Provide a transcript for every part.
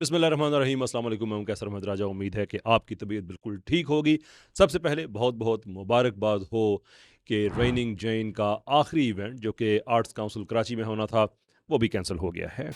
बिस्मिल्लाहिर्रहमानिर्रहीम। अस्सलाम वालेकुम। मैं हूं कैसर अहमद राजा। उम्मीद है कि आपकी तबीयत बिल्कुल ठीक होगी। सबसे पहले बहुत बहुत मुबारकबाद हो कि रेनिंग जैन का आखिरी इवेंट जो कि आर्ट्स काउंसिल कराची में होना था वो भी कैंसिल हो गया है।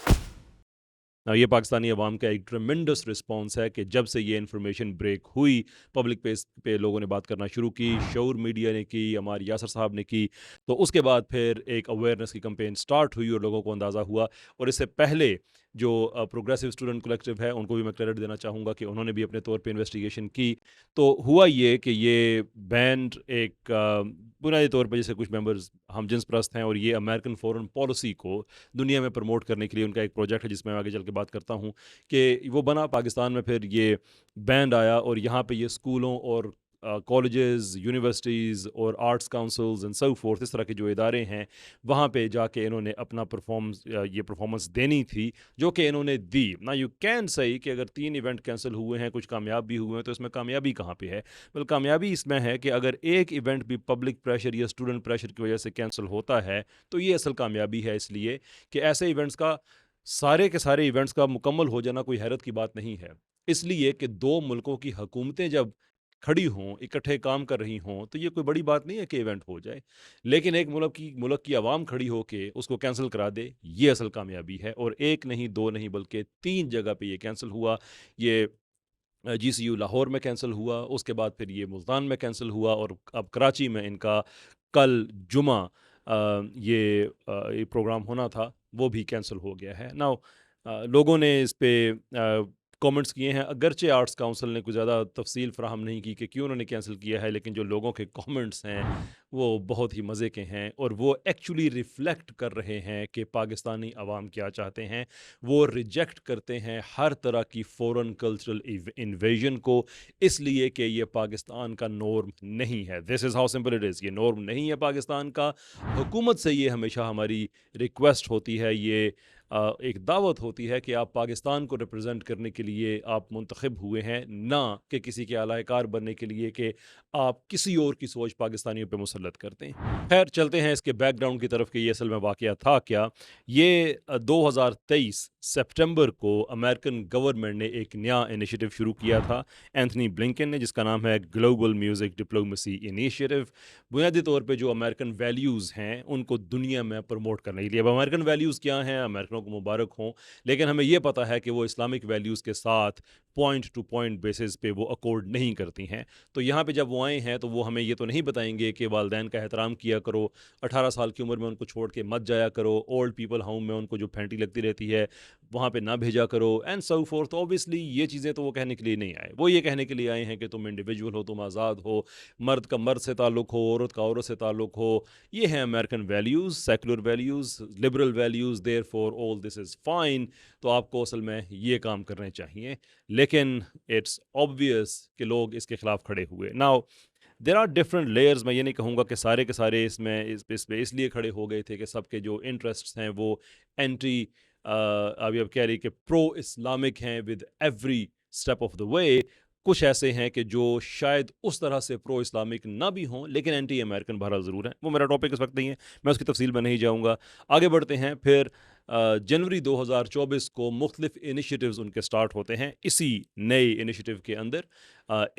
ये पाकिस्तानी अवाम का एक ट्रमेंडस रिस्पॉन्स है कि जब से ये इन्फॉर्मेशन ब्रेक हुई, पब्लिक पेस पे लोगों ने बात करना शुरू की, शऊर मीडिया ने की, हमारे यासर साहब ने की, तो उसके बाद फिर एक अवेयरनेस की कैंपेन स्टार्ट हुई और लोगों को अंदाज़ा हुआ। और इससे पहले जो प्रोग्रेसिव स्टूडेंट कलेक्टिव है उनको भी मैं क्रेडिट देना चाहूँगा कि उन्होंने भी अपने तौर पे इन्वेस्टिगेशन की। तो हुआ ये कि ये बैंड एक बुनियादी तौर पे जैसे कुछ मेंबर्स हम जिन्स प्रस्त हैं और ये अमेरिकन फॉरेन पॉलिसी को दुनिया में प्रमोट करने के लिए उनका एक प्रोजेक्ट है जिसमें मैं आगे चल के बात करता हूँ कि वो बना पाकिस्तान में। फिर ये बैंड आया और यहाँ पे ये स्कूलों और कॉलेजेस, यूनिवर्सिटीज़ और arts councils and so fourth, इस तरह के जो इदारे हैं वहाँ पे जाके इन्होंने अपना ये परफॉर्मेंस देनी थी जो कि इन्होंने दी ना। यू कैन सही कि अगर 3 इवेंट कैंसिल हुए हैं, कुछ कामयाब भी हुए हैं, तो इसमें कामयाबी कहाँ पे है? well, कामयाबी इसमें है कि अगर एक इवेंट भी पब्लिक प्रेशर या स्टूडेंट प्रेशर की वजह से कैंसिल होता है तो ये असल कामयाबी है, इसलिए कि ऐसे इवेंट्स का, सारे के सारे इवेंट्स का मुकम्मल हो जाना कोई हैरत की बात नहीं है। इसलिए कि 2 मुल्कों की हुकूमतें जब खड़ी हों, इकट्ठे काम कर रही हों, तो ये कोई बड़ी बात नहीं है कि इवेंट हो जाए। लेकिन एक मुल्क की आवाम खड़ी होके उसको कैंसल करा दे, ये असल कामयाबी है। और 1 नहीं, 2 नहीं, बल्कि 3 जगह पे ये कैंसल हुआ। ये जीसीयू लाहौर में कैंसिल हुआ, उसके बाद फिर ये मुल्तान में कैंसिल हुआ और अब कराची में इनका कल जुमा ये प्रोग्राम होना था, वो भी कैंसिल हो गया है। नाउ लोगों ने इस पे कमेंट्स किए हैं, अगरचे आर्ट्स काउंसिल ने कुछ ज़्यादा तफसील फ़राहम नहीं की कि क्यों उन्होंने कैंसिल किया है, लेकिन जो लोगों के कमेंट्स हैं वो बहुत ही मज़े के हैं और वो एक्चुअली रिफ्लेक्ट कर रहे हैं कि पाकिस्तानी अवाम क्या चाहते हैं। वो रिजेक्ट करते हैं हर तरह की फ़ॉरेन कल्चरल इन्वेजन को, इसलिए कि ये पाकिस्तान का नॉर्म नहीं है। This is how simple it is. ये नॉर्म नहीं है पाकिस्तान का। हुकूमत से ये हमेशा हमारी रिक्वेस्ट होती है, ये एक दावत होती है कि आप पाकिस्तान को रिप्रेजेंट करने के लिए आप मुंतखब हुए हैं, ना कि किसी के आलाकार बनने के लिए कि आप किसी और की सोच पाकिस्तानियों पे मुसल्लत करते हैं। खैर चलते हैं इसके बैकग्राउंड की तरफ कि ये असल में वाक़या था क्या। ये 2023 सितंबर को अमेरिकन गवर्नमेंट ने एक नया इनिशिएटिव शुरू किया था, एंथनी ब्लिंकन ने, जिसका नाम है ग्लोबल म्यूज़िक डिप्लोमेसी इनिशिएटिव। बुनियादी तौर पे जो अमेरिकन वैल्यूज़ हैं उनको दुनिया में प्रमोट करने के लिए। अब अमेरिकन वैल्यूज़ क्या हैं? अमेरिकनों को मुबारक हों, लेकिन हमें ये पता है कि वो इस्लामिक वैल्यूज़ के साथ पॉइंट टू पॉइंट बेसिस पे वो अकॉर्ड नहीं करती हैं। तो यहाँ पे जब वो आए हैं तो वो हमें ये तो नहीं बताएंगे कि वालिदैन का एहतराम किया करो, 18 साल की उम्र में उनको छोड़ के मत जाया करो, ओल्ड पीपल होम में उनको जो फैंटी लगती रहती है वहाँ पे ना भेजा करो एंड सो फोर्थ। ऑब्वियसली ये चीज़ें तो वो कहने के लिए नहीं आए। वो ये कहने के लिए आए हैं कि तुम इंडिविजुअल हो, तुम आज़ाद हो, मर्द का मर्द से ताल्लुक़ हो, औरत का औरत से ताल्लुक़ हो। ये हैं American values, secular values, liberal values, therefore all this is fine. तो आपको असल में ये काम करने चाहिए। लेकिन इट्स ऑब्वियस कि लोग इसके खिलाफ खड़े हुए। Now there are different layers. मैं ये नहीं कहूँगा कि सारे के सारे इसमें इस पे इसलिए खड़े हो गए थे कि सबके जो इंटरेस्ट्स हैं वो एंटी, अभी अब कह रही कि प्रो इस्लामिक हैं with every step of the way. कुछ ऐसे हैं कि जो शायद उस तरह से प्रो इस्लामिक ना भी हों लेकिन एंटी अमेरिकन बहरहाल ज़रूर हैं। वो मेरा टॉपिक इस वक्त नहीं है, मैं उसकी तफसील में नहीं जाऊँगा। आगे बढ़ते हैं। फिर जनवरी 2024 को मुख्तलिफ इनिशिएटिव्स उनके स्टार्ट होते हैं इसी नए इनिशिएटिव के अंदर।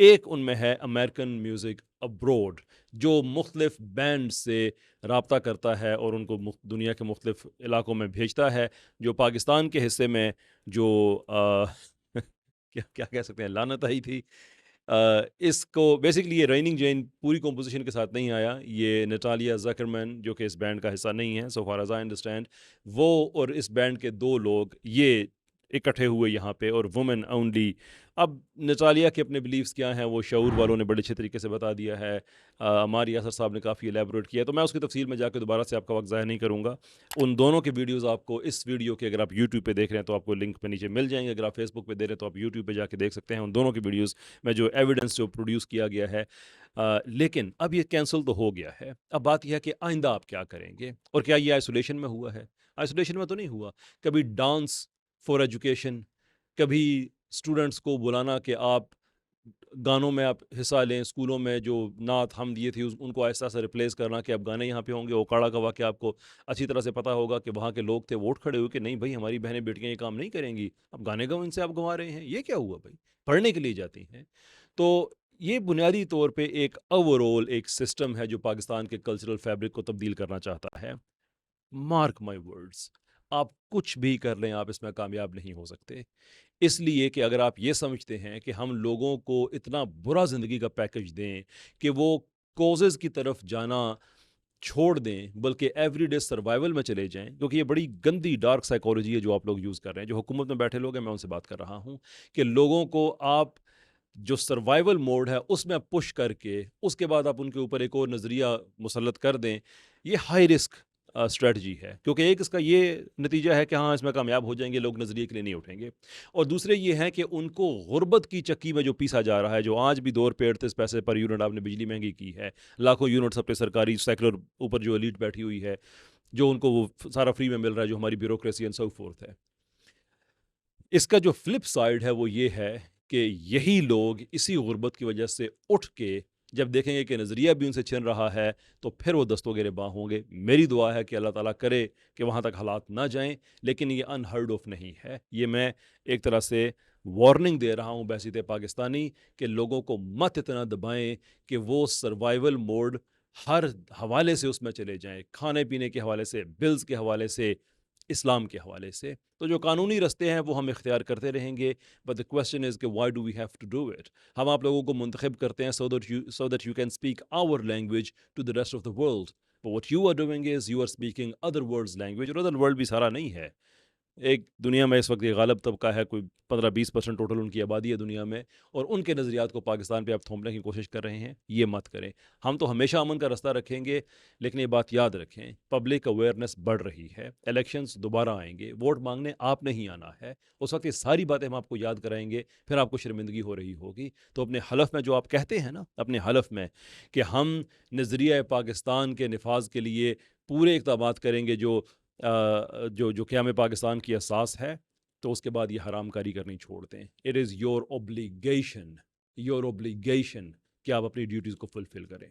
एक उनमें है अमेरिकन म्यूज़िक अब्रोड, जो मुख्तलिफ बैंड से रब्ता करता है और उनको दुनिया के मुख्तलिफ इलाकों में भेजता है। जो पाकिस्तान के हिस्से में जो क्या क्या कह सकते हैं, लानत आई थी। इसको बेसिकली ये रेनिंग जैन पूरी कॉम्पोजिशन के साथ नहीं आया। ये नटालिया ज़करमैन जो कि इस बैंड का हिस्सा नहीं है, सो फार एज़ आई अंडरस्टैंड, वो और इस बैंड के 2 लोग ये इकट्ठे हुए यहाँ पे, और वुमेन ओनली। अब नटालिया के अपने बिलीव्स क्या हैं वो शऊर वालों ने बड़े अच्छे तरीके से बता दिया है। हमारी यासर साहब ने काफ़ी एलेबोरेट किया है, तो मैं उसकी तफसील में जाकर दोबारा से आपका वक्त ज़ाया नहीं करूँगा। उन दोनों के वीडियोज़ आपको इस वीडियो के, अगर आप यूट्यूब पे देख रहे हैं तो आपको लिंक पे नीचे मिल जाएंगे, अगर आप फेसबुक पे दे रहे हैं तो आप यूट्यूब पे जाके देख सकते हैं उन दोनों की वीडियोज़ में जो एविडेंस जो प्रोड्यूस किया गया है। लेकिन अब ये कैंसिल तो हो गया है। अब बात यह है कि आइंदा आप क्या करेंगे, और क्या ये आइसोलेशन में हुआ है? आइसोलेशन में तो नहीं हुआ। कभी डांस फॉर एजुकेशन, कभी स्टूडेंट्स को बुलाना कि आप گانوں میں آپ حصہ لیں، اسکولوں میں جو نعت حمد یہ تھی ان کو آہستہ آہستہ ریپلیس کرنا کہ اب گانے یہاں پہ ہوں گے۔ اوکاڑا کا واقعہ آپ کو اچھی طرح سے پتہ ہوگا کہ وہاں کے لوگ تھے ووٹ کھڑے ہوئے کہ نہیں بھائی ہماری بہنیں بیٹیاں یہ کام نہیں کریں گی، اب گانے گاؤں ان سے آپ گنوا رہے ہیں، یہ کیا ہوا بھائی؟ پڑھنے کے لیے جاتی ہیں۔ تو یہ بنیادی طور پہ ایک اوورول ایک سسٹم ہے جو پاکستان کے کلچرل فیبرک کو تبدیل کرنا چاہتا ہے۔ مارک مائی ورڈز، آپ کچھ بھی کر لیں آپ اس میں کامیاب نہیں ہو سکتے، اس لیے کہ اگر آپ یہ سمجھتے ہیں کہ ہم لوگوں کو اتنا برا زندگی کا پیکج دیں کہ وہ کوزز کی طرف جانا چھوڑ دیں بلکہ ایوری ڈے سروائیول میں چلے جائیں، کیونکہ یہ بڑی گندی ڈارک سائیکالوجی ہے جو آپ لوگ یوز کر رہے ہیں، جو حکومت میں بیٹھے لوگ ہیں میں ان سے بات کر رہا ہوں کہ لوگوں کو آپ جو سروائیول موڈ ہے اس میں پش کر کے اس کے بعد آپ ان کے اوپر ایک اور نظریہ مسلط کر دیں، یہ ہائی رسک اسٹریٹجی ہے، کیونکہ ایک اس کا یہ نتیجہ ہے کہ ہاں اس میں کامیاب ہو جائیں گے، لوگ نظریے کے لیے نہیں اٹھیں گے، اور دوسرے یہ ہے کہ ان کو غربت کی چکی میں جو پیسا جا رہا ہے، جو آج بھی 2 روپے 38 پیسے پر یونٹ آپ نے بجلی مہنگی کی ہے، لاکھوں یونٹس اپنے سرکاری سیکولر اوپر جو ایلیٹ بیٹھی ہوئی ہے، جو ان کو وہ سارا فری میں مل رہا ہے، جو ہماری بیوروکریسی اینڈ سو فورتھ ہے۔ اس کا جو فلپ سائڈ ہے وہ یہ ہے کہ یہی لوگ اسی غربت کی وجہ سے اٹھ کے جب دیکھیں گے کہ نظریہ بھی ان سے چھن رہا ہے تو پھر وہ دستوں گریباں ہوں گے۔ میری دعا ہے کہ اللہ تعالیٰ کرے کہ وہاں تک حالات نہ جائیں، لیکن یہ انہرڈ آف نہیں ہے، یہ میں ایک طرح سے وارننگ دے رہا ہوں بحیثیت پاکستانی کہ لوگوں کو مت اتنا دبائیں کہ وہ سروائیول موڈ ہر حوالے سے اس میں چلے جائیں، کھانے پینے کے حوالے سے، بلز کے حوالے سے، اسلام کے حوالے سے۔ تو جو قانونی رستے ہیں وہ ہم اختیار کرتے رہیں گے، بٹ the question is کہ why do we have to do it؟ ہم آپ لوگوں کو منتخب کرتے ہیں so that you can speak our language to the rest of the world. But what you are doing is you are speaking other world's language، اور other world بھی سارا نہیں ہے۔ ایک دنیا میں اس وقت یہ غالب طبقہ ہے، کوئی 15-20% ٹوٹل ان کی آبادی ہے دنیا میں، اور ان کے نظریات کو پاکستان پہ آپ تھوپنے کی کوشش کر رہے ہیں، یہ مت کریں۔ ہم تو ہمیشہ امن کا رستہ رکھیں گے، لیکن یہ بات یاد رکھیں پبلک اویئرنیس بڑھ رہی ہے، الیکشنز دوبارہ آئیں گے، ووٹ مانگنے آپ نے ہی آنا ہے، اس وقت یہ ساری باتیں ہم آپ کو یاد کرائیں گے، پھر آپ کو شرمندگی ہو رہی ہوگی۔ تو اپنے حلف میں جو آپ کہتے ہیں نا، اپنے حلف میں کہ ہم نظریہ پاکستان کے نفاذ کے لیے پورے اقدامات کریں گے جو جو قیام پاکستان کی اساس ہے، تو اس کے بعد یہ حرام کاری کرنی چھوڑ دیں۔ اٹ از یور اوبلیگیشن کہ آپ اپنی ڈیوٹیز کو فلفل کریں۔